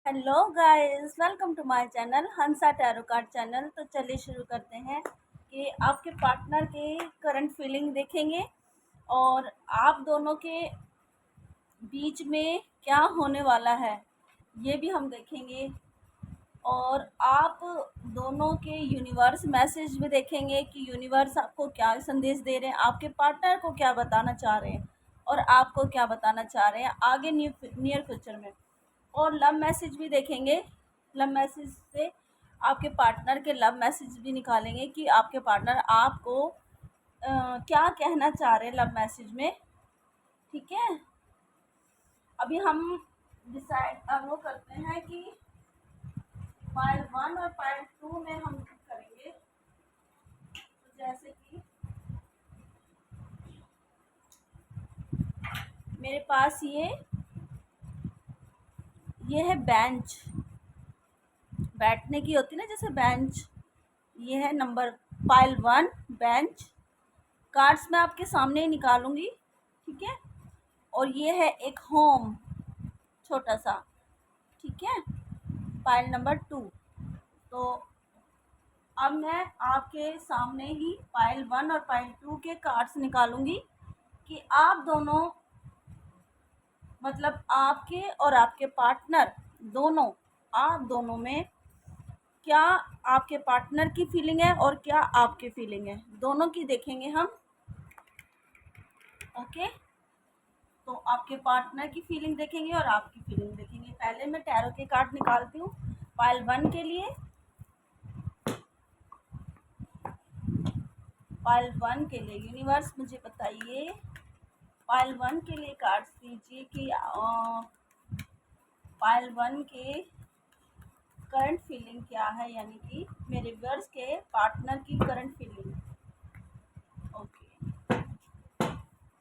Hello guys, welcome to my channel Hansa tarot card channel. तो चलिए शुरू करते हैं कि आपके पार्टनर के करंट फीलिंग देखेंगे और आप दोनों के बीच में क्या होने वाला है ये भी हम देखेंगे। और आप दोनों के यूनिवर्स मैसेज भी देखेंगे कि यूनिवर्स आपको क्या संदेश दे रहे हैं, आपके पार्टनर को क्या बताना चाह रहे हैं और आपको क्या बताना चाह रहे हैं आगे नियर फ्यूचर में। और लव मैसेज भी देखेंगे। लव मैसेज से आपके पार्टनर के लव मैसेज भी निकालेंगे कि आपके पार्टनर आपको क्या कहना चाह रहे हैं लव मैसेज में। ठीक है, अभी हम डिसाइड वो करते हैं कि पाइल 1 और पाइल 2 में हम करेंगे। तो जैसे कि मेरे पास ये है बेंच, बैठने की होती है ना जैसे बेंच। ये है नंबर पाइल 1 बेंच। कार्ड्स मैं आपके सामने ही निकालूंगी, ठीक है। और ये है एक होम, छोटा सा, ठीक है, पाइल नंबर 2। तो अब मैं आपके सामने ही पाइल 1 और पाइल 2 के कार्ड्स निकालूंगी कि आप दोनों, मतलब आपके और आपके पार्टनर दोनों, आप दोनों में क्या आपके पार्टनर की फीलिंग है और क्या आपकी फीलिंग है, दोनों की देखेंगे हम। ओके, तो आपके पार्टनर की फीलिंग देखेंगे और आपकी फीलिंग देखेंगे। पहले मैं टैरो के कार्ड निकालती हूँ पाइल 1 के लिए। पाइल 1 के लिए यूनिवर्स मुझे बताइए, पाइल 1 के लिए कार्ड्स दीजिए कि पाइल 1 के करंट फीलिंग क्या है, यानी कि मेरे व्यूअर्स के पार्टनर की करंट फीलिंग। ओके,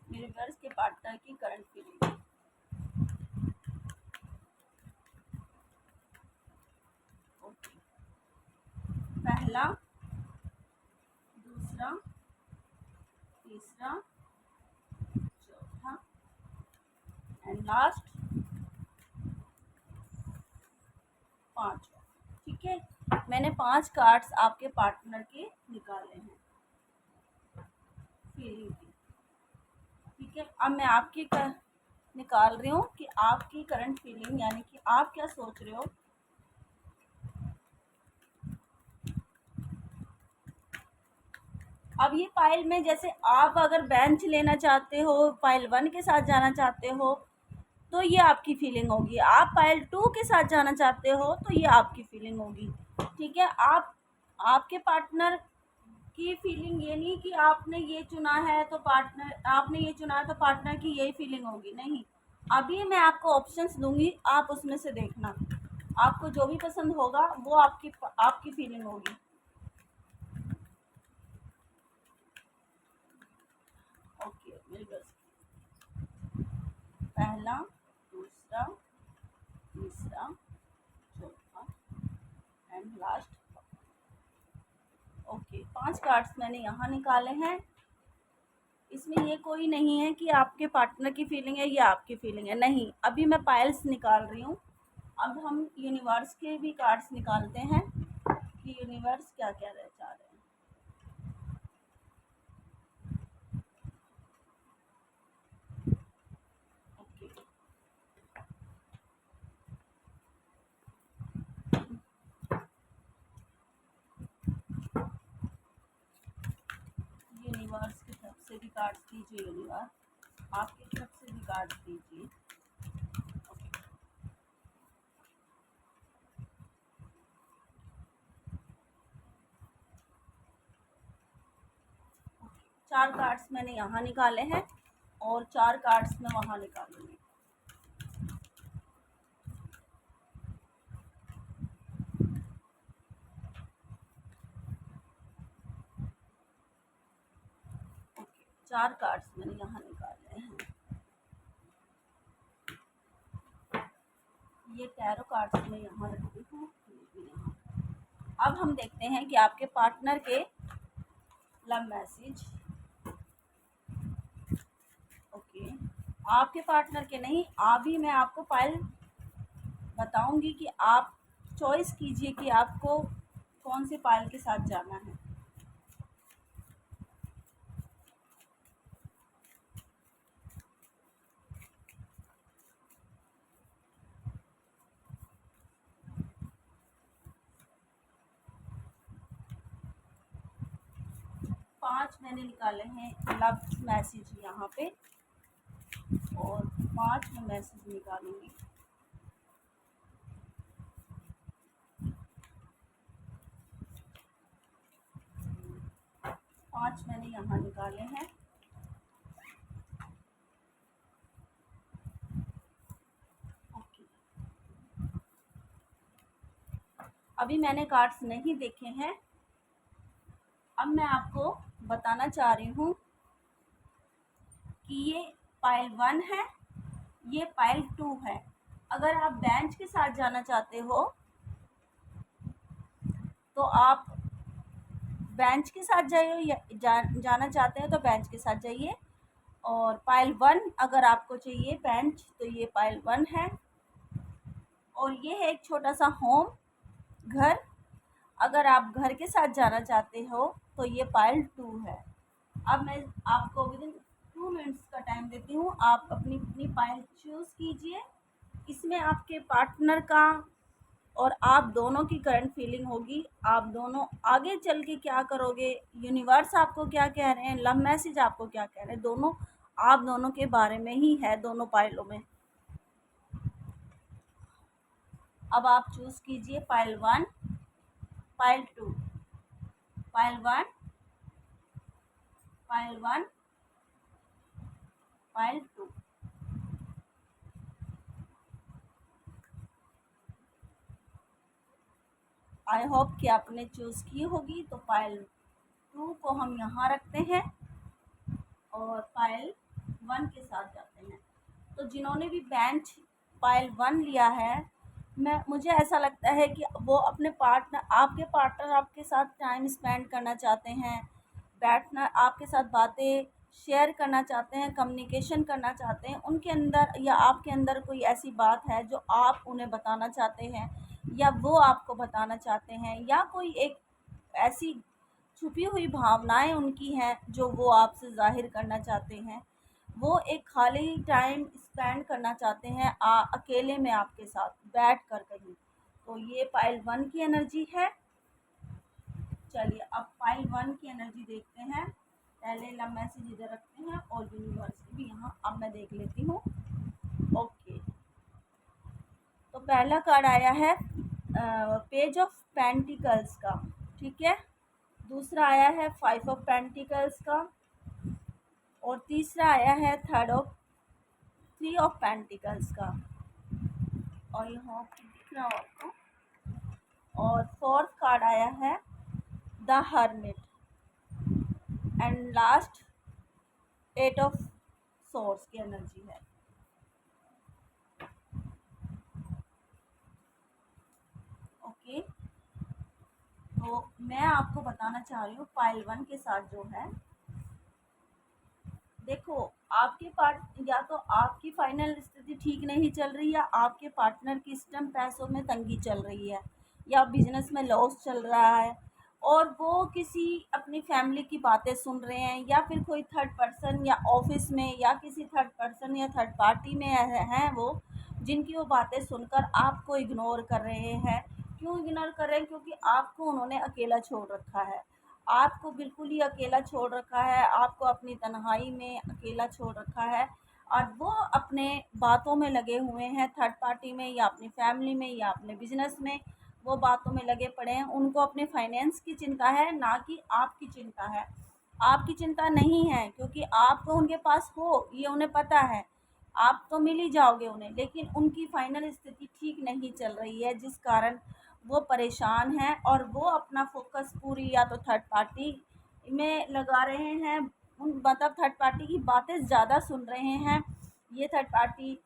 मेरे व्यूअर्स के पार्टनर की करंट फीलिंग। ओके, पहला, दूसरा, तीसरा, चौथा एंड लास्ट, पांचवा। ठीक है, मैंने 5 कार्ड्स आपके पार्टनर के निकाले हैं फीलिंग की। ठीक है, अब मैं आपकी निकाल रही हूँ कि आपकी करंट फीलिंग, यानी कि आप क्या सोच रहे हो। अब ये पाइल में जैसे आप अगर बेंच लेना चाहते हो, पाइल 1 के साथ जाना चाहते हो तो ये आपकी फीलिंग होगी। आप पाइल 2 के साथ जाना चाहते हो तो ये आपकी फीलिंग होगी। ठीक है, आप आपके पार्टनर की फीलिंग ये नहीं कि आपने ये चुना है तो पार्टनर, आपने ये चुना है तो पार्टनर की यही फीलिंग होगी, नहीं। अभी मैं आपको ऑप्शंस दूंगी, आप उसमें से देखना, आपको जो भी पसंद होगा वो आपकी आपकी फीलिंग होगी। ओके, मेरी बस पहला, दूसरा, तीसरा, चौथा एंड लास्ट। ओके, 5 कार्ड्स मैंने यहाँ निकाले हैं। इसमें ये कोई नहीं है कि आपके पार्टनर की फीलिंग है या आपकी फीलिंग है, नहीं। अभी मैं पाइल्स निकाल रही हूँ। अब हम यूनिवर्स के भी कार्ड्स निकालते हैं कि यूनिवर्स क्या क्या रह चाह रहे हैं। ओके, यूनिवर्स की तरफ से भी कार्ड्स दीजिए, यूनिवर्स आपकी तरफ से भी कार्ड्स दीजिए। ओके, 4 कार्ड्स मैंने यहाँ निकाले हैं और 4 कार्ड्स मैं वहाँ निकालूंगी। ओके, 4 कार्ड्स मैंने यहाँ निकाले हैं। ये टैरो कार्ड्स मैं यहाँ रखती हूँ, यहाँ। अब हम देखते हैं कि आपके पार्टनर के लव मैसेज। ओके, आपके पार्टनर के नहीं, अभी मैं आपको पाइल बताऊंगी कि आप चॉइस कीजिए कि आपको कौन से पायल के साथ जाना है। 5 मैंने निकाले हैं लव मैसेज यहाँ पे, और 5 मैं मैसेज निकालूंगी। पांच मैंने यहाँ निकाले हैं। ओके, अभी मैंने कार्ड्स नहीं देखे हैं। अब मैं आपको बताना चाह रही हूँ कि ये पाइल 1 है, ये पाइल 2 है। अगर आप बेंच के साथ जाना चाहते हो तो आप बेंच के साथ जाइए, या जाना चाहते हैं तो बेंच के साथ जाइए। और पाइल 1 अगर आपको चाहिए बेंच, तो ये पाइल 1 है। और ये है एक छोटा सा होम घर। अगर आप घर के साथ जाना चाहते हो तो ये पाइल 2 है। अब मैं आपको विदिन 2 मिनट्स का टाइम देती हूँ, आप अपनी अपनी पाइल चूज़ कीजिए। इसमें आपके पार्टनर का और आप दोनों की करंट फीलिंग होगी, आप दोनों आगे चल के क्या करोगे, यूनिवर्स आपको क्या कह रहे हैं, लव मैसेज आपको क्या कह रहे हैं, दोनों आप दोनों के बारे में ही है दोनों पाइलों में। अब आप चूज़ कीजिए pile 1, pile 2, pile 1, pile 1, pile 2। I hope कि आपने चूज़ की होगी। तो पाइल 2 को हम यहाँ रखते हैं और पाइल 1 के साथ जाते हैं। तो जिन्होंने भी बेंच पाइल 1 लिया है, मुझे ऐसा लगता है कि वो अपने पार्टनर आपके साथ टाइम स्पेंड करना चाहते हैं, बैठना आपके साथ बातें शेयर करना चाहते हैं, कम्युनिकेशन करना चाहते हैं। उनके अंदर या आपके अंदर कोई ऐसी बात है जो आप उन्हें बताना चाहते हैं, या वो आपको बताना चाहते हैं, या कोई एक ऐसी छुपी हुई भावनाएं उनकी हैं जो वो आपसे ज़ाहिर करना चाहते हैं। वो एक खाली टाइम स्पेंड करना चाहते हैं अकेले में आपके साथ बैठ कर कहीं। तो ये पाइल 1 की एनर्जी है। चलिए अब पाइल 1 की एनर्जी देखते हैं। पहले लव मैसेज इधर रखते हैं और यूनिवर्स भी यहाँ अब मैं देख लेती हूँ। ओके, तो पहला कार्ड आया है पेज ऑफ पेंटिकल्स का, ठीक है। दूसरा आया है 5 ऑफ पेंटिकल्स का, और तीसरा आया है 3 ऑफ पेंटिकल्स का, और यहाँ दिख रहा हो आपको। और फोर्थ कार्ड आया है the hermit, and last 8 of source की एनर्जी है। ओके, तो मैं आपको बताना चाह रही हूँ पाइल 1 के साथ जो है, देखो आपके या तो आपकी फाइनल स्थिति ठीक नहीं चल रही, या आपके पार्टनर की इस टाइम पैसों में तंगी चल रही है, या बिजनेस में लॉस चल रहा है, और वो किसी अपनी फैमिली की बातें सुन रहे हैं, या फिर कोई थर्ड पर्सन या ऑफिस में या किसी थर्ड पर्सन या थर्ड पार्टी में हैं वो, जिनकी वो बातें सुनकर आपको इग्नोर कर रहे हैं। क्यों इग्नोर कर रहे हैं? क्योंकि आपको उन्होंने अकेला छोड़ रखा है, आपको बिल्कुल ही अकेला छोड़ रखा है, आपको अपनी तन्हाई में अकेला छोड़ रखा है, और वो अपने बातों में लगे हुए हैं, थर्ड पार्टी में या अपनी फैमिली में या अपने बिजनेस में वो बातों में लगे पड़े हैं। उनको अपने फाइनेंस की चिंता है, ना कि आपकी चिंता है। आपकी चिंता नहीं है, क्योंकि आप तो उनके पास हो ये उन्हें पता है, आप तो मिल ही जाओगे उन्हें, लेकिन उनकी फाइनल स्थिति ठीक नहीं चल रही है, जिस कारण वो परेशान हैं, और वो अपना फोकस पूरी या तो थर्ड पार्टी में लगा रहे हैं, उन मतलब थर्ड पार्टी की बातें ज़्यादा सुन रहे हैं। ये थर्ड पार्टी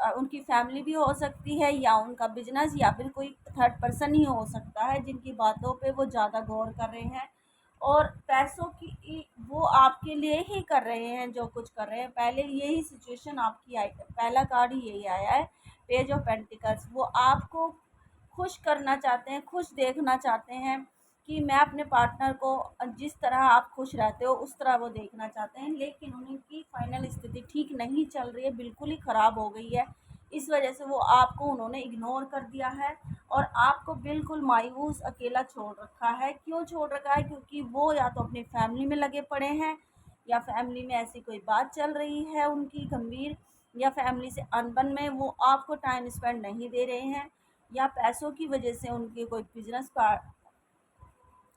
उनकी फैमिली भी हो सकती है, या उनका बिजनेस, या फिर कोई थर्ड पर्सन ही हो सकता है जिनकी बातों पे वो ज़्यादा गौर कर रहे हैं, और पैसों की वो आपके लिए ही कर रहे हैं जो कुछ कर रहे हैं। पहले यही सिचुएशन आपकी आई, पहला कार्ड ही यही आया है, पेज ऑफ पेंटिकल्स। वो आपको खुश करना चाहते हैं, खुश देखना चाहते हैं कि मैं अपने पार्टनर को जिस तरह आप खुश रहते हो उस तरह वो देखना चाहते हैं, लेकिन उनकी फाइनल स्थिति ठीक नहीं चल रही है, बिल्कुल ही ख़राब हो गई है। इस वजह से वो आपको उन्होंने इग्नोर कर दिया है और आपको बिल्कुल मायूस अकेला छोड़ रखा है। क्यों छोड़ रखा है? क्योंकि वो या तो अपनी फैमिली में लगे पड़े हैं, या फैमिली में ऐसी कोई बात चल रही है उनकी गंभीर, या फैमिली से अनबन में वो आपको टाइम स्पेंड नहीं दे रहे हैं, या पैसों की वजह से उनकी कोई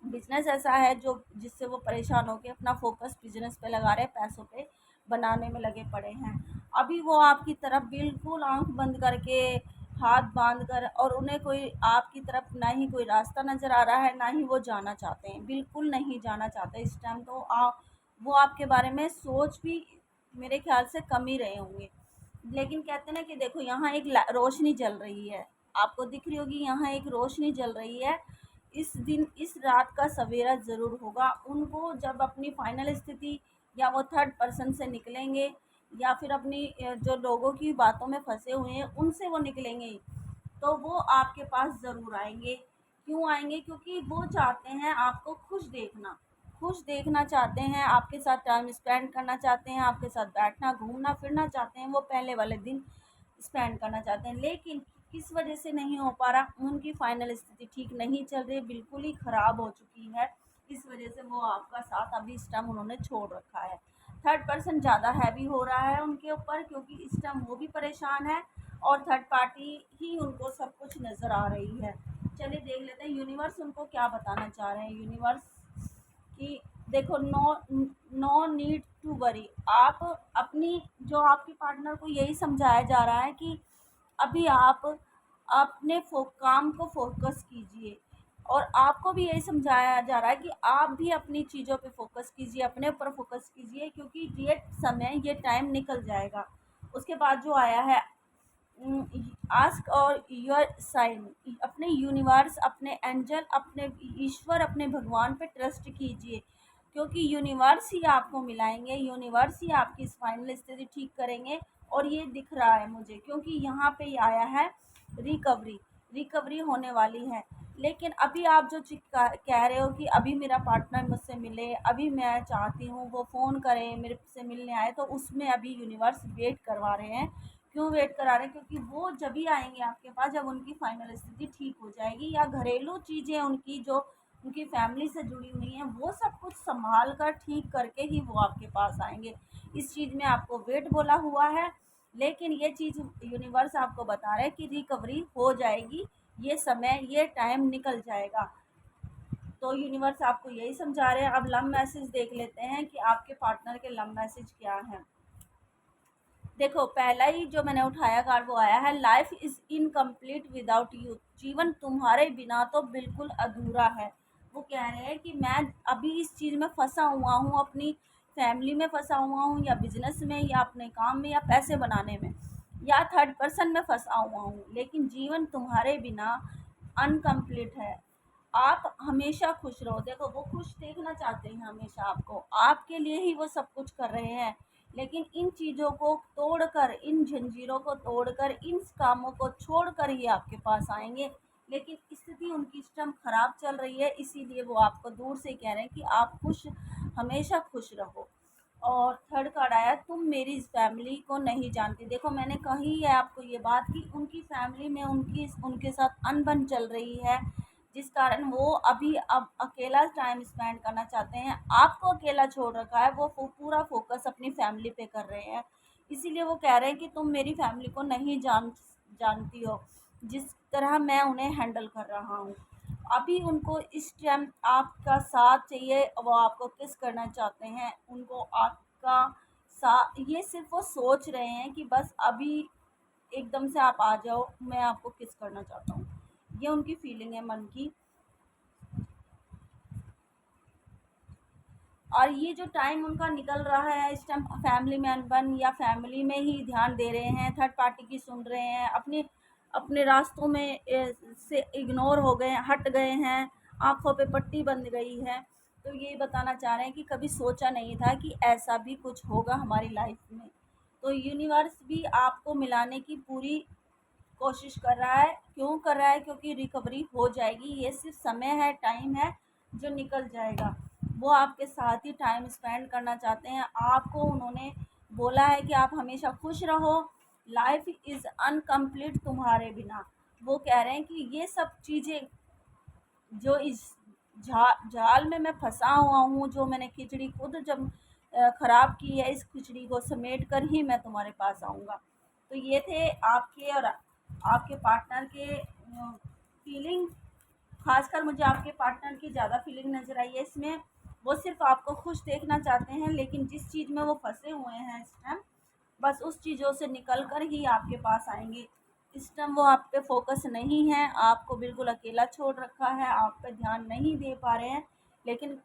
बिजनेस ऐसा है जो जिससे वो परेशान होकर अपना फोकस बिजनेस पे लगा रहे हैं, पैसों पे बनाने में लगे पड़े हैं। अभी वो आपकी तरफ बिल्कुल आंख बंद करके, हाथ बांध कर, और उन्हें कोई आपकी तरफ ना ही कोई रास्ता नज़र आ रहा है, ना ही वो जाना चाहते हैं, बिल्कुल नहीं जाना चाहते इस टाइम। तो वो आपके बारे में सोच भी मेरे ख्याल से कम ही रहे होंगे। लेकिन कहते हैं ना कि देखो यहाँ एक रोशनी जल रही है, आपको दिख रही होगी, यहाँ एक रोशनी जल रही है। इस दिन, इस रात का सवेरा ज़रूर होगा उनको, जब अपनी फाइनल स्थिति या वो थर्ड पर्सन से निकलेंगे, या फिर अपनी जो लोगों की बातों में फंसे हुए हैं उनसे वो निकलेंगे, तो वो आपके पास ज़रूर आएंगे। क्यों आएंगे? क्योंकि वो चाहते हैं आपको खुश देखना, खुश देखना चाहते हैं, आपके साथ टाइम स्पेंड करना चाहते हैं, आपके साथ बैठना, घूमना फिरना चाहते हैं, वो पहले वाले दिन स्पेंड करना चाहते हैं। लेकिन किस वजह से नहीं हो पा रहा? उनकी फाइनल स्थिति ठीक नहीं चल रही, बिल्कुल ही ख़राब हो चुकी है। इस वजह से वो आपका साथ अभी इस टाइम उन्होंने छोड़ रखा है। थर्ड पर्सन ज़्यादा हैवी हो रहा है उनके ऊपर, क्योंकि इस टाइम वो भी परेशान है और थर्ड पार्टी ही उनको सब कुछ नज़र आ रही है। चलिए देख लेते हैं यूनिवर्स उनको क्या बताना चाह रहे हैं। यूनिवर्स कि देखो, no no need to worry. आप अपनी, जो आपके पार्टनर को यही समझाया जा रहा है कि अभी आप अपने काम को फोकस कीजिए, और आपको भी यही समझाया जा रहा है कि आप भी अपनी चीज़ों पे फोकस कीजिए, अपने ऊपर फोकस कीजिए, क्योंकि ये समय, ये टाइम निकल जाएगा। उसके बाद जो आया है, आस्क और योर साइन, अपने यूनिवर्स, अपने एंजल, अपने ईश्वर, अपने भगवान पे ट्रस्ट कीजिए, क्योंकि यूनिवर्स ही आपको मिलाएंगे, यूनिवर्स ही आपकी इस फाइनल स्थिति ठीक करेंगे। और ये दिख रहा है मुझे, क्योंकि यहाँ पे ये आया है रिकवरी, रिकवरी होने वाली है। लेकिन अभी आप जो कह रहे हो कि अभी मेरा पार्टनर मुझसे मिले, अभी मैं चाहती हूँ वो फ़ोन करे, मेरे से मिलने आए, तो उसमें अभी यूनिवर्स वेट करवा रहे हैं। क्यों वेट करा रहे हैं? क्योंकि वो जब ही आएंगे आपके पास जब उनकी फाइनल स्थिति ठीक हो जाएगी, या घरेलू चीज़ें उनकी जो उनकी फैमिली से जुड़ी हुई हैं वो सब कुछ संभाल कर ठीक करके ही वो आपके पास आएंगे। इस चीज़ में आपको वेट बोला हुआ है, लेकिन ये चीज़ यूनिवर्स आपको बता रहे हैं कि रिकवरी हो जाएगी, ये समय, ये टाइम निकल जाएगा। तो यूनिवर्स आपको यही समझा रहे हैं। अब लव मैसेज देख लेते हैं कि आपके पार्टनर के लव मैसेज क्या हैं। देखो, पहला ही जो मैंने उठाया कार्ड वो आया है, life is incomplete without you. जीवन तुम्हारे बिना तो बिल्कुल अधूरा है। वो कह रहे हैं कि मैं अभी इस चीज़ में फंसा हुआ हूँ, अपनी फैमिली में फंसा हुआ हूँ, या बिजनेस में, या अपने काम में, या पैसे बनाने में, या थर्ड पर्सन में फंसा हुआ हूँ, लेकिन जीवन तुम्हारे बिना अनकम्प्लीट है। आप हमेशा खुश रहो। देखो, वो खुश देखना चाहते हैं हमेशा आपको, आपके लिए ही वो सब कुछ कर रहे हैं। लेकिन इन चीज़ों को तोड़कर, इन जंजीरों को तोड़कर, इन कामों को छोड़कर ही आपके पास आएंगे। लेकिन स्थिति उनकी इस टाइम ख़राब चल रही है, इसीलिए वो आपको दूर से कह रहे हैं कि आप खुश, हमेशा खुश रहो। और थर्ड कार्ड आया, तुम मेरी इस फैमिली को नहीं जानती। देखो, मैंने कही है आपको ये बात कि उनकी फैमिली में उनके साथ अनबन चल रही है, जिस कारण वो अभी अब अकेला टाइम स्पेंड करना चाहते हैं। आपको अकेला छोड़ रखा है, वो पूरा फोकस अपनी फैमिली पे कर रहे हैं। इसीलिए वो कह रहे हैं कि तुम मेरी फैमिली को नहीं जानती हो जिस तरह मैं उन्हें हैंडल कर रहा हूँ। अभी उनको इस टाइम आपका साथ चाहिए, वो आपको किस करना चाहते हैं, उनको आपका साथ, ये सिर्फ वो सोच रहे हैं कि बस अभी एकदम से आप आ जाओ, मैं आपको किस करना चाहता हूँ। ये उनकी फीलिंग है मन की। और ये जो टाइम उनका निकल रहा है इस टाइम, फैमिली में अनबन, या फैमिली में ही ध्यान दे रहे हैं, थर्ड पार्टी की सुन रहे हैं, अपने अपने रास्तों में से इग्नोर हो गए, हट गए हैं, आंखों पे पट्टी बंध गई है। तो ये बताना चाह रहे हैं कि कभी सोचा नहीं था कि ऐसा भी कुछ होगा हमारी लाइफ में। तो यूनिवर्स भी आपको मिलाने की पूरी कोशिश कर रहा है। क्यों कर रहा है? क्योंकि रिकवरी हो जाएगी, ये सिर्फ समय है, टाइम है, जो निकल जाएगा। वो आपके साथ ही टाइम स्पेंड करना चाहते हैं। आपको उन्होंने बोला है कि आप हमेशा खुश रहो, लाइफ इज़ अनकम्प्लीट तुम्हारे बिना। वो कह रहे हैं कि ये सब चीज़ें जो इस जाल में मैं फंसा हुआ हूँ, जो मैंने खिचड़ी खुद जब ख़राब की है, इस खिचड़ी को समेट कर ही मैं तुम्हारे पास आऊँगा। तो ये थे आपके और आपके पार्टनर के फीलिंग। खासकर मुझे आपके पार्टनर की ज़्यादा फीलिंग नज़र आई है इसमें। वो सिर्फ आपको खुश देखना चाहते हैं, लेकिन जिस चीज़ में वो फंसे हुए हैं इस टाइम, बस उस चीज़ों से निकल कर ही आपके पास आएंगे। इस टाइम वो आप पे फोकस नहीं है, आपको बिल्कुल अकेला छोड़ रखा है, आप पे ध्यान नहीं दे पा रहे हैं। लेकिन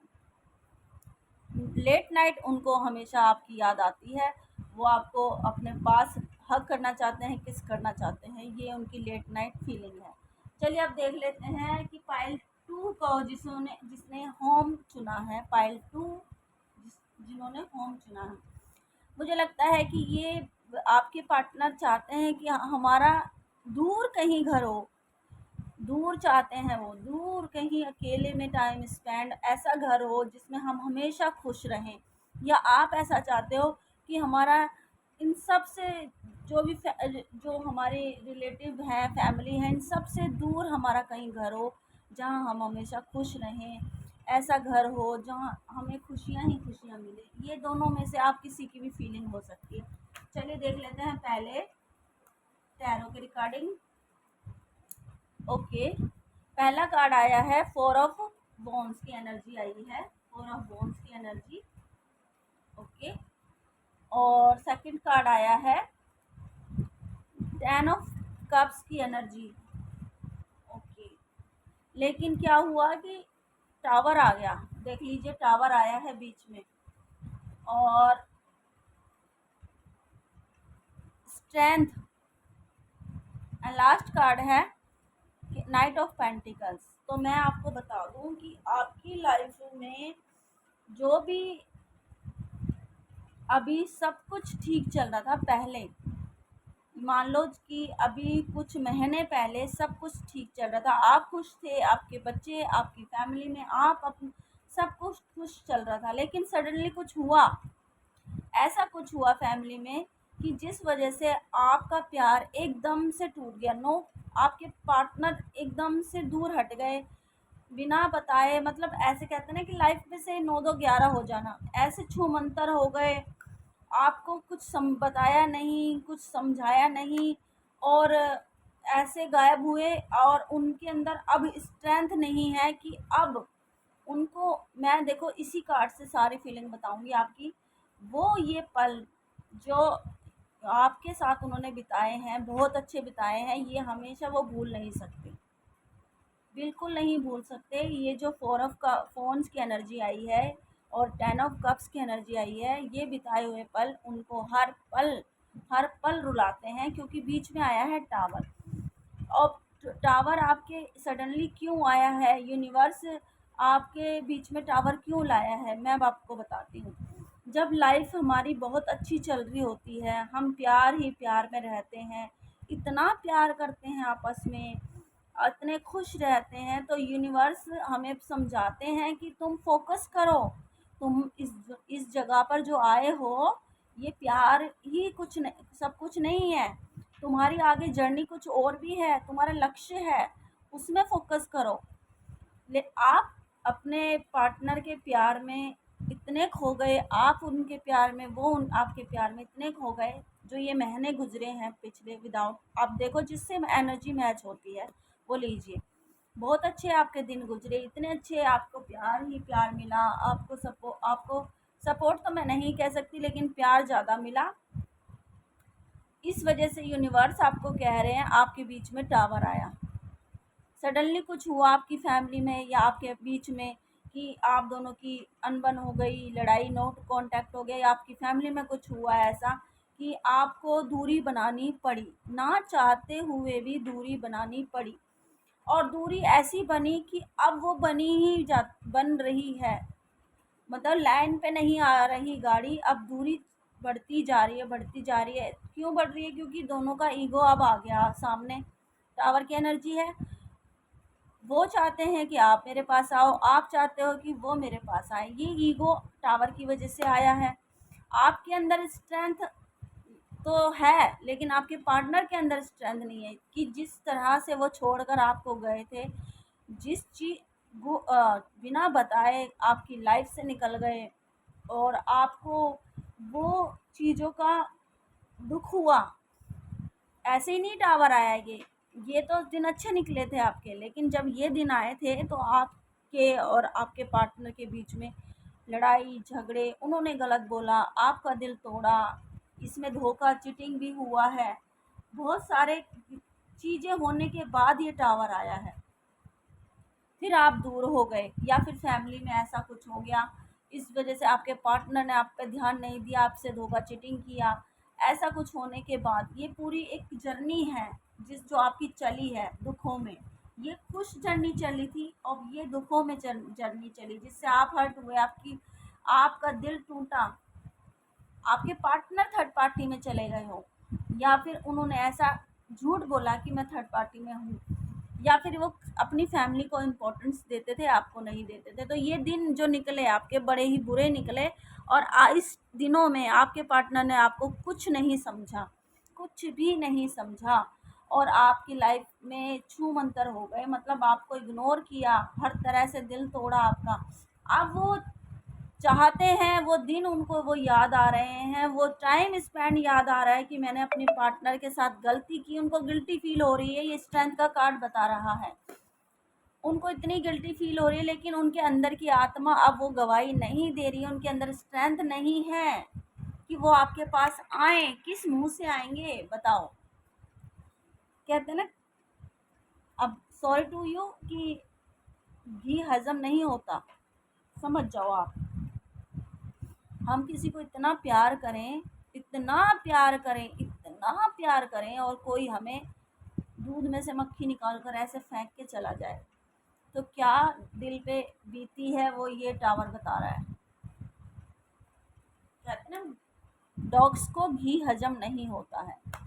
लेट नाइट उनको हमेशा आपकी याद आती है। वो आपको अपने पास हग करना चाहते हैं, किस करना चाहते हैं, ये उनकी लेट नाइट फीलिंग है। चलिए अब देख लेते हैं कि पाइल टू को जिसने होम चुना है, पाइल टू जिन्होंने होम चुना है, मुझे लगता है कि ये आपके पार्टनर चाहते हैं कि हमारा दूर कहीं घर हो, दूर चाहते हैं, वो दूर कहीं अकेले में टाइम स्पेंड, ऐसा घर हो जिसमें हम हमेशा खुश रहें। या आप ऐसा चाहते हो कि हमारा इन सब से जो हमारे रिलेटिव हैं, फैमिली हैं, इन सब से दूर हमारा कहीं घर हो जहाँ हम हमेशा खुश रहें। ऐसा घर हो जहाँ हमें खुशियाँ ही खुशियाँ मिले। ये दोनों में से आप किसी की भी फीलिंग हो सकती है। चलिए देख लेते हैं पहले टैरो के रिकॉर्डिंग। ओके, पहला कार्ड आया है फोर ऑफ वॉन्ड्स की एनर्जी आई है, फोर ऑफ वॉन्ड्स की एनर्जी। ओके, और सेकंड कार्ड आया है टेन ऑफ कप्स की एनर्जी। ओके, लेकिन क्या हुआ कि टावर आ गया। देख लीजिए, टावर आया है बीच में, और स्ट्रेंथ, एंड लास्ट कार्ड है नाइट ऑफ पेंटिकल्स। तो मैं आपको बता दूं कि आपकी लाइफ में जो भी अभी सब कुछ ठीक चल रहा था पहले, मान लो कि अभी कुछ महीने पहले सब कुछ ठीक चल रहा था, आप खुश थे, आपके बच्चे, आपकी फैमिली में आप सब कुछ खुश चल रहा था, लेकिन सडनली कुछ हुआ, ऐसा कुछ हुआ फैमिली में कि जिस वजह से आपका प्यार एकदम से टूट गया। नो, आपके पार्टनर एकदम से दूर हट गए बिना बताए। मतलब ऐसे कहते हैं ना कि लाइफ में से 9 2 11 हो जाना, ऐसे छूमंतर हो गए। आपको कुछ बताया नहीं, कुछ समझाया नहीं, और ऐसे गायब हुए। और उनके अंदर अब स्ट्रेंथ नहीं है कि अब उनको, मैं देखो इसी कार्ड से सारी फीलिंग बताऊंगी आपकी। वो ये पल जो आपके साथ उन्होंने बिताए हैं, बहुत अच्छे बिताए हैं, ये हमेशा वो भूल नहीं सकते, बिल्कुल नहीं भूल सकते। ये जो फोर ऑफ फोन्स की एनर्जी आई है और टेन ऑफ कप्स की एनर्जी आई है, ये बिताए हुए पल उनको हर पल रुलाते हैं, क्योंकि बीच में आया है टावर। और टावर आपके सडनली क्यों आया है, यूनिवर्स आपके बीच में टावर क्यों लाया है, मैं अब आपको बताती हूँ। जब लाइफ हमारी बहुत अच्छी चल रही होती है, हम प्यार ही प्यार में रहते हैं, इतना प्यार करते हैं आपस में, इतने खुश रहते हैं, तो यूनिवर्स हमें समझाते हैं कि तुम फोकस करो, तुम इस जगह पर जो आए हो, ये प्यार ही कुछ नहीं, सब कुछ नहीं है, तुम्हारी आगे जर्नी कुछ और भी है, तुम्हारा लक्ष्य है, उसमें फोकस करो। आप अपने पार्टनर के प्यार में इतने खो गए, आप उनके प्यार में, वो आपके प्यार में इतने खो गए, जो ये महीने गुजरे हैं पिछले विदाउट, आप देखो जिससे एनर्जी मैच होती है वो लीजिए। बहुत अच्छे आपके दिन गुजरे, इतने अच्छे, आपको प्यार ही प्यार मिला, आपको सपोर्ट तो मैं नहीं कह सकती, लेकिन प्यार ज़्यादा मिला। इस वजह से यूनिवर्स आपको कह रहे हैं आपके बीच में टावर आया। सडनली कुछ हुआ आपकी फैमिली में या आपके बीच में कि आप दोनों की अनबन हो गई, लड़ाई, नोट कांटेक्ट हो गया, या आपकी फैमिली में कुछ हुआ ऐसा कि आपको दूरी बनानी पड़ी, ना चाहते हुए भी दूरी बनानी पड़ी। और दूरी ऐसी बनी कि अब वो बन रही है। मतलब लाइन पे नहीं आ रही गाड़ी, अब दूरी बढ़ती जा रही है, बढ़ती जा रही है। क्यों बढ़ रही है? क्योंकि दोनों का ईगो अब आ गया सामने। टावर की एनर्जी है, वो चाहते हैं कि आप मेरे पास आओ, आप चाहते हो कि वो मेरे पास आए। ये ईगो टावर की वजह से आया है। आपके अंदर स्ट्रेंथ तो है, लेकिन आपके पार्टनर के अंदर स्ट्रेंथ नहीं है कि जिस तरह से वो छोड़कर आपको गए थे, जिस चीज बिना बताए आपकी लाइफ से निकल गए, और आपको वो चीज़ों का दुख हुआ। ऐसे ही नहीं टावर आया ये तो दिन अच्छे निकले थे आपके, लेकिन जब ये दिन आए थे तो आपके और आपके पार्टनर के बीच में लड़ाई झगड़े, उन्होंने गलत बोला, आपका दिल तोड़ा, इसमें धोखा चीटिंग भी हुआ है। बहुत सारे चीज़ें होने के बाद ये टावर आया है। फिर आप दूर हो गए, या फिर फैमिली में ऐसा कुछ हो गया, इस वजह से आपके पार्टनर ने आप पे ध्यान नहीं दिया, आपसे धोखा चीटिंग किया। ऐसा कुछ होने के बाद ये पूरी एक जर्नी है जो आपकी चली है दुखों में। ये खुश जर्नी चली थी और ये दुखों में जर्नी चली, जिससे आप हर्ट हुए, आपका दिल टूटा। आपके पार्टनर थर्ड पार्टी में चले गए हो, या फिर उन्होंने ऐसा झूठ बोला कि मैं थर्ड पार्टी में हूँ, या फिर वो अपनी फैमिली को इम्पोर्टेंस देते थे, आपको नहीं देते थे। तो ये दिन जो निकले आपके बड़े ही बुरे निकले। और इस दिनों में आपके पार्टनर ने आपको कुछ नहीं समझा, कुछ भी नहीं समझा, और आपकी लाइफ में छू मंतर हो गए। मतलब आपको इग्नोर किया, हर तरह से दिल तोड़ा आपका। अब वो चाहते हैं, वो दिन उनको वो याद आ रहे हैं, वो टाइम स्पेंड याद आ रहा है कि मैंने अपने पार्टनर के साथ गलती की। उनको गिल्टी फील हो रही है, ये स्ट्रेंथ का कार्ड बता रहा है। उनको इतनी गिल्टी फील हो रही है, लेकिन उनके अंदर की आत्मा अब वो गवाही नहीं दे रही है। उनके अंदर स्ट्रेंथ नहीं है कि वो आपके पास आए। किस मुंह से आएंगे बताओ? कहते हैं ना, अब सॉरी टू यू कि घी हजम नहीं होता, समझ जाओ आप। हम किसी को इतना प्यार करें, इतना प्यार करें, इतना प्यार करें, और कोई हमें दूध में से मक्खी निकाल कर ऐसे फेंक के चला जाए, तो क्या दिल पे बीती है, वो ये टावर बता रहा है। कहते हैं ना, डॉग्स को घी हजम नहीं होता है।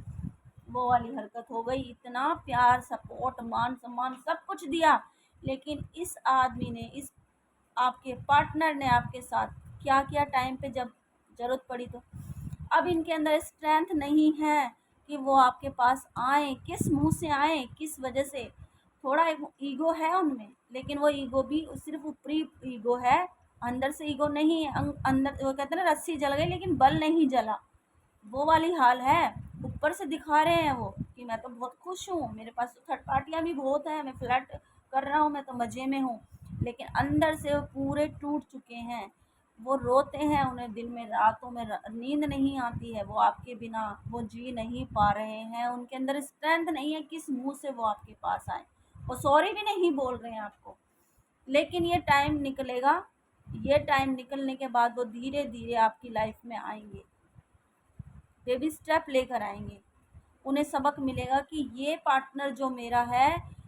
वो वाली हरकत हो गई। इतना प्यार, सपोर्ट, मान सम्मान सब कुछ दिया, लेकिन इस आदमी ने, इस आपके पार्टनर ने आपके साथ क्या किया टाइम पे जब ज़रूरत पड़ी तो। अब इनके अंदर स्ट्रेंथ नहीं है कि वो आपके पास आए। किस मुंह से आए, किस वजह से? थोड़ा ईगो है उनमें, लेकिन वो ईगो भी सिर्फ ऊपरी ईगो है, अंदर से ईगो नहीं है। अंदर वो कहते हैं ना, रस्सी जल गई लेकिन बल नहीं जला, वो वाली हाल है। ऊपर से दिखा रहे हैं वो कि मैं तो बहुत खुश हूँ, मेरे पास तो थर्ड पार्टियाँ भी बहुत हैं, मैं फ्लर्ट कर रहा हूँ, मैं तो मज़े में हूँ। लेकिन अंदर से वो पूरे टूट चुके हैं। वो रोते हैं, उन्हें दिन में रातों में नींद नहीं आती है। वो आपके बिना वो जी नहीं पा रहे हैं। उनके अंदर स्ट्रेंथ नहीं है, किस मुंह से वो आपके पास आए। वो सॉरी भी नहीं बोल रहे हैं आपको। लेकिन ये टाइम निकलेगा, ये टाइम निकलने के बाद वो धीरे धीरे आपकी लाइफ में आएंगे, बेबी स्टेप लेकर आएंगे। उन्हें सबक मिलेगा कि ये पार्टनर जो मेरा है,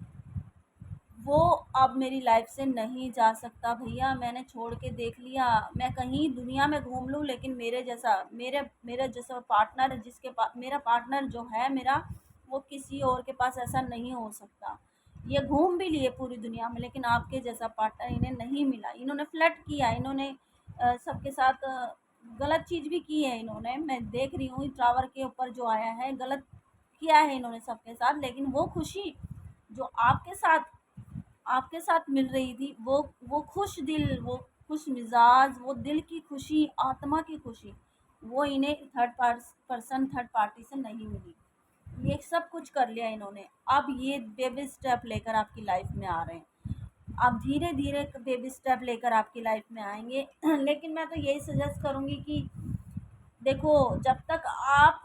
वो अब मेरी लाइफ से नहीं जा सकता। भैया मैंने छोड़ के देख लिया, मैं कहीं दुनिया में घूम लूँ, लेकिन मेरे जैसा पार्टनर, मेरा पार्टनर जो है मेरा, वो किसी और के पास ऐसा नहीं हो सकता। ये घूम भी लिए पूरी दुनिया में, लेकिन आपके जैसा पार्टनर इन्हें नहीं मिला। इन्होंने फ्लर्ट किया, इन्होंने सबके साथ गलत चीज़ भी की है इन्होंने। मैं देख रही हूँ टावर के ऊपर जो आया है, गलत किया है इन्होंने सबके साथ, लेकिन वो खुशी जो आपके साथ मिल रही थी, वो खुश दिल, वो खुश मिजाज, वो दिल की खुशी, आत्मा की खुशी, वो इन्हें थर्ड पार्टी से नहीं मिली। ये सब कुछ कर लिया इन्होंने। अब ये बेबी स्टेप लेकर आपकी लाइफ में आ रहे हैं। आप धीरे धीरे बेबी स्टेप लेकर आपकी लाइफ में आएंगे। लेकिन मैं तो यही सजेस्ट करूँगी कि देखो, जब तक आप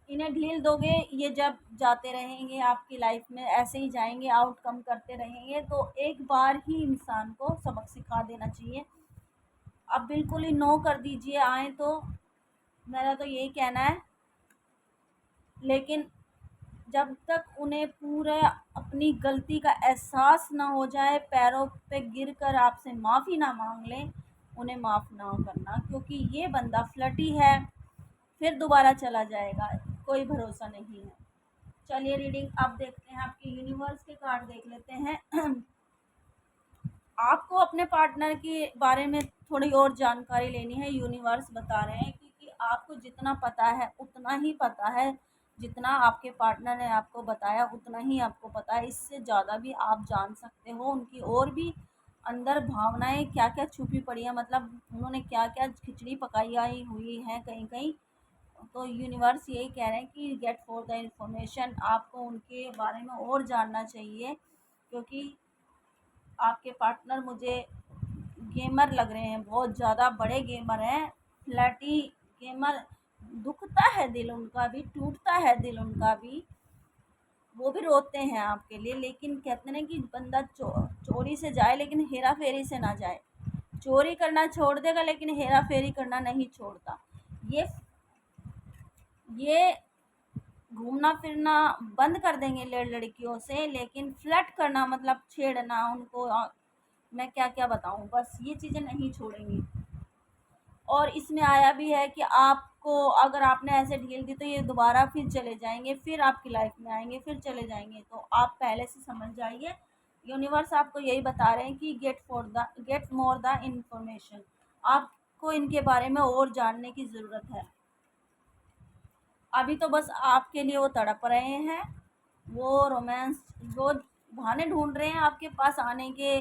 इन्हें ढील दोगे, ये जब जाते रहेंगे आपकी लाइफ में, ऐसे ही जाएंगे, आउटकम करते रहेंगे, तो एक बार ही इंसान को सबक सिखा देना चाहिए। अब बिल्कुल ही नो कर दीजिए आए तो, मेरा तो यही कहना है। लेकिन जब तक उन्हें पूरा अपनी गलती का एहसास ना हो जाए, पैरों पे गिरकर आपसे माफ़ी ना मांग लें, उन्हें माफ़ ना करना, क्योंकि ये बंदा फ्लर्टी है, फिर दोबारा चला जाएगा, कोई भरोसा नहीं है। चलिए रीडिंग अब देखते हैं, आपके यूनिवर्स के कार्ड देख लेते हैं। आपको अपने पार्टनर के बारे में थोड़ी और जानकारी लेनी है। यूनिवर्स बता रहे हैं कि आपको जितना पता है उतना ही पता है, जितना आपके पार्टनर ने आपको बताया उतना ही आपको पता है। इससे ज़्यादा भी आप जान सकते हो उनकी और भी अंदर भावनाएं क्या क्या छुपी पड़ी हैं, मतलब उन्होंने क्या क्या खिचड़ी पकाई आई हुई है कहीं कहीं। तो यूनिवर्स यही कह रहे हैं कि गेट फॉर द इंफॉर्मेशन, आपको उनके बारे में और जानना चाहिए, क्योंकि आपके पार्टनर मुझे गेमर लग रहे हैं, बहुत ज़्यादा बड़े गेमर हैं, फ्लैटी गेमर। दुखता है दिल उनका भी, टूटता है दिल उनका भी, वो भी रोते हैं आपके लिए। लेकिन कहते हैं ना कि बंदा चोरी से जाए लेकिन हेरा फेरी से ना जाए। चोरी करना छोड़ देगा लेकिन हेरा फेरी करना नहीं छोड़ता। ये ये घूमना फिरना बंद कर देंगे लड़कियों से, लेकिन फ्लर्ट करना मतलब छेड़ना उनको, मैं क्या क्या बताऊं, बस ये चीज़ें नहीं छोड़ेंगी। और इसमें आया भी है कि आपको अगर आपने ऐसे ढील दी तो ये दोबारा फिर चले जाएंगे, फिर आपकी लाइफ में आएंगे, फिर चले जाएंगे। तो आप पहले से समझ जाइए, यूनिवर्स आपको यही बता रहे हैं कि गेट मोर द इंफॉर्मेशन, आपको इनके बारे में और जानने की ज़रूरत है। अभी तो बस आपके लिए वो तड़प रहे हैं, वो रोमांस, वो बहाने ढूंढ रहे हैं आपके पास आने के,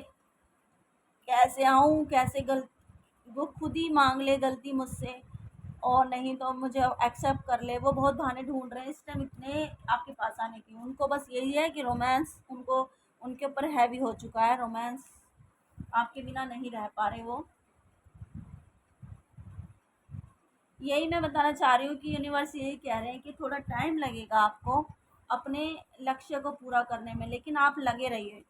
कैसे आऊँ कैसे गल, वो खुद ही मांग ले गलती मुझसे, और नहीं तो मुझे एक्सेप्ट कर ले। वो बहुत बहाने ढूंढ रहे हैं इस टाइम इतने आपके पास आने की। उनको बस यही है कि रोमांस उनको, उनके ऊपर हैवी हो चुका है रोमांस, आपके बिना नहीं रह पा रहे वो। यही मैं बताना चाह रही हूँ कि यूनिवर्स यही कह रहे हैं कि थोड़ा टाइम लगेगा आपको अपने लक्ष्य को पूरा करने में, लेकिन आप लगे रहिए।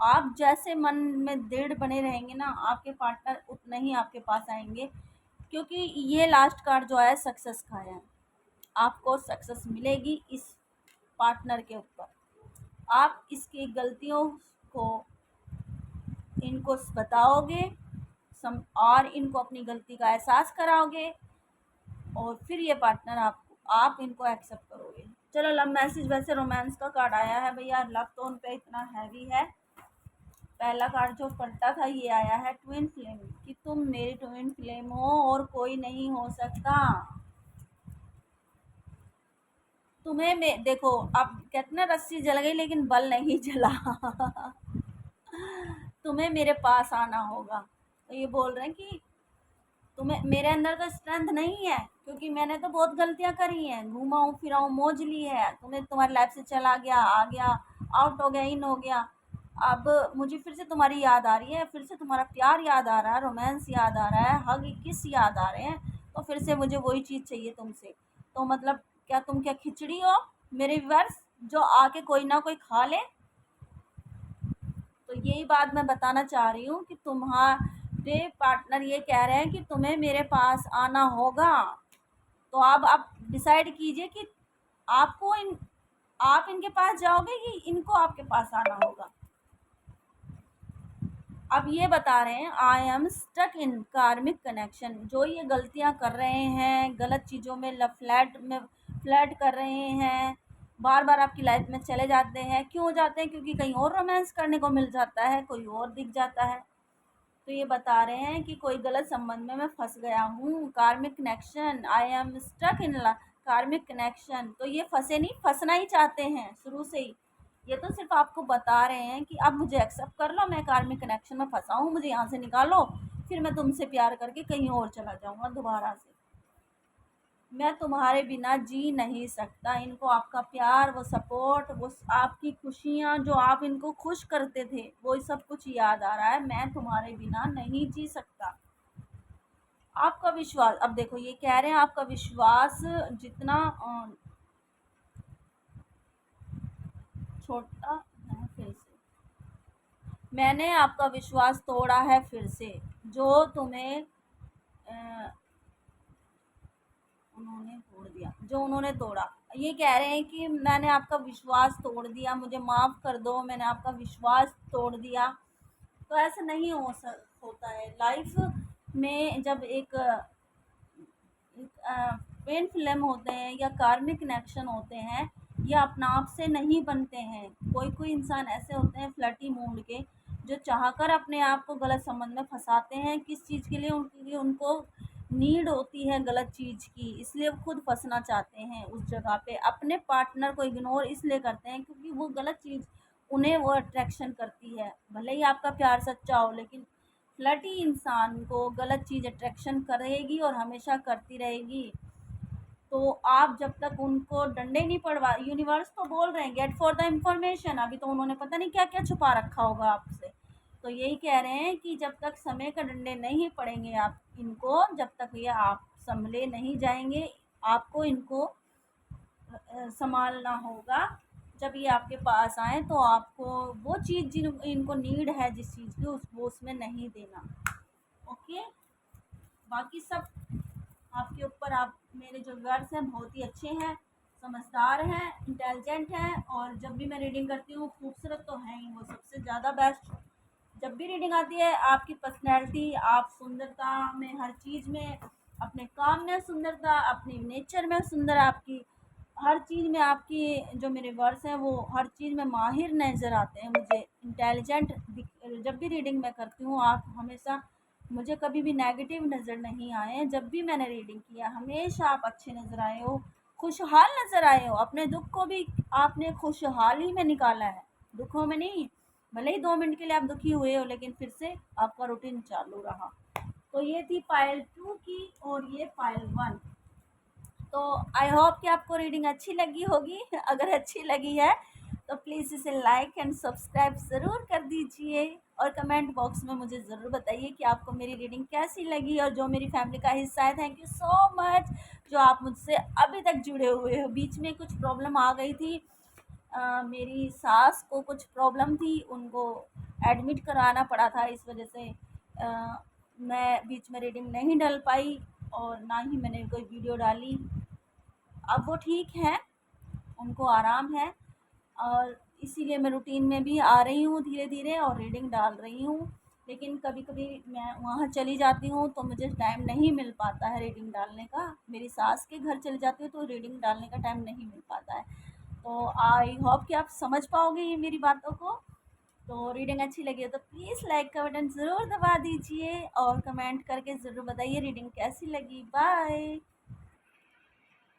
आप जैसे मन में दृढ़ बने रहेंगे ना, आपके पार्टनर उतने ही आपके पास आएंगे, क्योंकि ये लास्ट कार्ड जो है सक्सेस का है। आपको सक्सेस मिलेगी इस पार्टनर के ऊपर। आप इसकी गलतियों को इनको बताओगे और इनको अपनी गलती का एहसास कराओगे, और फिर ये पार्टनर आप इनको एक्सेप्ट करोगे। चलो लव मैसेज, वैसे रोमांस का कार्ड आया है भैया, लव तो उन पे इतना हैवी है। पहला कार्ड जो पलटा था ये आया है ट्विन फ्लेम, कि तुम मेरी ट्विन फ्लेम हो और कोई नहीं हो सकता। तुम्हें मैं देखो, अब कहते ना रस्सी जल गई लेकिन बल नहीं जला। तुम्हें मेरे पास आना होगा। तो ये बोल रहे हैं कि तुम्हें मेरे अंदर तो स्ट्रेंथ नहीं है, क्योंकि मैंने तो बहुत गलतियां करी हैं, घुमाऊं फिराऊं मौज ली है, तुम्हें तुम्हारी लाइफ से चला गया, आ गया, आउट हो गया, इन हो गया। अब मुझे फिर से तुम्हारी याद आ रही है, फिर से तुम्हारा प्यार याद आ रहा है, रोमांस याद आ रहा है, हग किस याद आ रहे हैं। तो फिर से मुझे वही चीज़ चाहिए तुमसे। तो मतलब क्या तुम क्या खिचड़ी हो मेरे व्यूअर्स, जो आके कोई ना कोई खा ले। तो यही बात मैं बताना चाह रही हूँ कि तुम्हारे पार्टनर ये कह रहे हैं कि तुम्हें मेरे पास आना होगा। तो अब आप डिसाइड कीजिए कि आपको आप इनके पास जाओगे कि इनको आपके पास आना होगा। अब ये बता रहे हैं आई am stuck in karmic connection, जो ये गलतियां कर रहे हैं, गलत चीज़ों में फ्लर्ट कर रहे हैं, बार बार आपकी लाइफ में चले जाते हैं। क्यों जाते हैं? क्योंकि कहीं और रोमांस करने को मिल जाता है, कोई और दिख जाता है। तो ये बता रहे हैं कि कोई गलत संबंध में मैं फंस गया हूँ, karmic connection, I am stuck in karmic connection. तो ये फंसे नहीं, फंसना ही चाहते हैं शुरू से ही। ये तो सिर्फ आपको बता रहे हैं कि अब मुझे एक्सेप्ट कर लो, मैं कार्मिक कनेक्शन में फंसा हूँ, मुझे यहाँ से निकालो, फिर मैं तुमसे प्यार करके कहीं और चला जाऊँगा दोबारा से। मैं तुम्हारे बिना जी नहीं सकता। इनको आपका प्यार, वो सपोर्ट, वो आपकी खुशियाँ जो आप इनको खुश करते थे, वो सब कुछ याद आ रहा है। मैं तुम्हारे बिना नहीं जी सकता। आपका विश्वास, अब देखो ये कह रहे हैं आपका विश्वास जितना छोटा है, फिर से मैंने आपका विश्वास तोड़ा है फिर से, जो तुम्हें उन्होंने तोड़ दिया, जो उन्होंने तोड़ा। ये कह रहे हैं कि मैंने आपका विश्वास तोड़ दिया, मुझे माफ़ कर दो, मैंने आपका विश्वास तोड़ दिया। तो ऐसा नहीं होता है लाइफ में। जब एक ट्विन फ्लेम होते हैं या कार्मिक कनेक्शन होते हैं, ये अपना आप से नहीं बनते हैं। कोई कोई इंसान ऐसे होते हैं फ्लर्टी मूड के, जो चाहकर अपने आप को गलत संबंध में फंसाते हैं। किस चीज़ के लिए? उनकी उनको नीड होती है गलत चीज़ की, इसलिए वो खुद फंसना चाहते हैं उस जगह पे। अपने पार्टनर को इग्नोर इसलिए करते हैं क्योंकि वो गलत चीज़ उन्हें वो अट्रैक्शन करती है। भले ही आपका प्यार सच्चा हो, लेकिन फ्लर्टी इंसान को गलत चीज़ अट्रैक्शन करेगी और हमेशा करती रहेगी। तो आप जब तक उनको डंडे नहीं पड़वा, यूनिवर्स तो बोल रहे हैं गेट फॉर द इंफॉर्मेशन, अभी तो उन्होंने पता नहीं क्या क्या छुपा रखा होगा आपसे। तो यही कह रहे हैं कि जब तक समय का डंडे नहीं पड़ेंगे आप इनको, जब तक ये आप संभले नहीं जाएंगे, आपको इनको संभालना होगा। जब ये आपके पास आए तो आपको वो चीज़ जिन इनको नीड है जिस चीज़ की, वो उसमें नहीं देना। ओके, बाकी सब आपके ऊपर। आप मेरे जो व्यूअर्स हैं बहुत ही अच्छे हैं, समझदार हैं, इंटेलिजेंट हैं, और जब भी मैं रीडिंग करती हूँ खूबसूरत तो हैं ही वो सबसे ज़्यादा बेस्ट। जब भी रीडिंग आती है आपकी पर्सनैलिटी, आप सुंदरता में, हर चीज़ में, अपने काम में सुंदरता, अपने नेचर में सुंदर, आपकी हर चीज़ में, आपकी जो मेरे वर्ड्स हैं वो हर चीज़ में माहिर नज़र आते हैं मुझे, इंटेलिजेंट। जब भी रीडिंग मैं करती हूँ आप हमेशा, मुझे कभी भी नेगेटिव नज़र नहीं आए हैं। जब भी मैंने रीडिंग किया हमेशा आप अच्छे नज़र आए हो, खुशहाल नज़र आए हो। अपने दुख को भी आपने खुशहाली में निकाला है, दुखों में नहीं। भले ही 2 मिनट के लिए आप दुखी हुए हो, लेकिन फिर से आपका रूटीन चालू रहा। तो ये थी पाइल 2 की, और ये पाइल 1। तो आई होप कि आपको रीडिंग अच्छी लगी होगी। अगर अच्छी लगी है तो प्लीज़ इसे लाइक एंड सब्सक्राइब ज़रूर कर दीजिए, और कमेंट बॉक्स में मुझे ज़रूर बताइए कि आपको मेरी रीडिंग कैसी लगी। और जो मेरी फैमिली का हिस्सा है, थैंक यू सो मच जो आप मुझसे अभी तक जुड़े हुए हो। बीच में कुछ प्रॉब्लम आ गई थी, मेरी सास को कुछ प्रॉब्लम थी, उनको एडमिट कराना पड़ा था, इस वजह से मैं बीच में रीडिंग नहीं डाल पाई, और ना ही मैंने कोई वीडियो डाली। अब वो ठीक हैं, उनको आराम है, और इसीलिए मैं रूटीन में भी आ रही हूँ धीरे धीरे, और रीडिंग डाल रही हूँ। लेकिन कभी कभी मैं वहाँ चली जाती हूँ तो मुझे टाइम नहीं मिल पाता है रीडिंग डालने का। मेरी सास के घर चली जाती हूँ तो रीडिंग डालने का टाइम नहीं मिल पाता है। तो आई होप कि आप समझ पाओगे ये मेरी बातों को। तो रीडिंग अच्छी लगी हो तो प्लीज़ लाइक का बटन ज़रूर दबा दीजिए, और कमेंट करके ज़रूर बताइए रीडिंग कैसी लगी। बाय।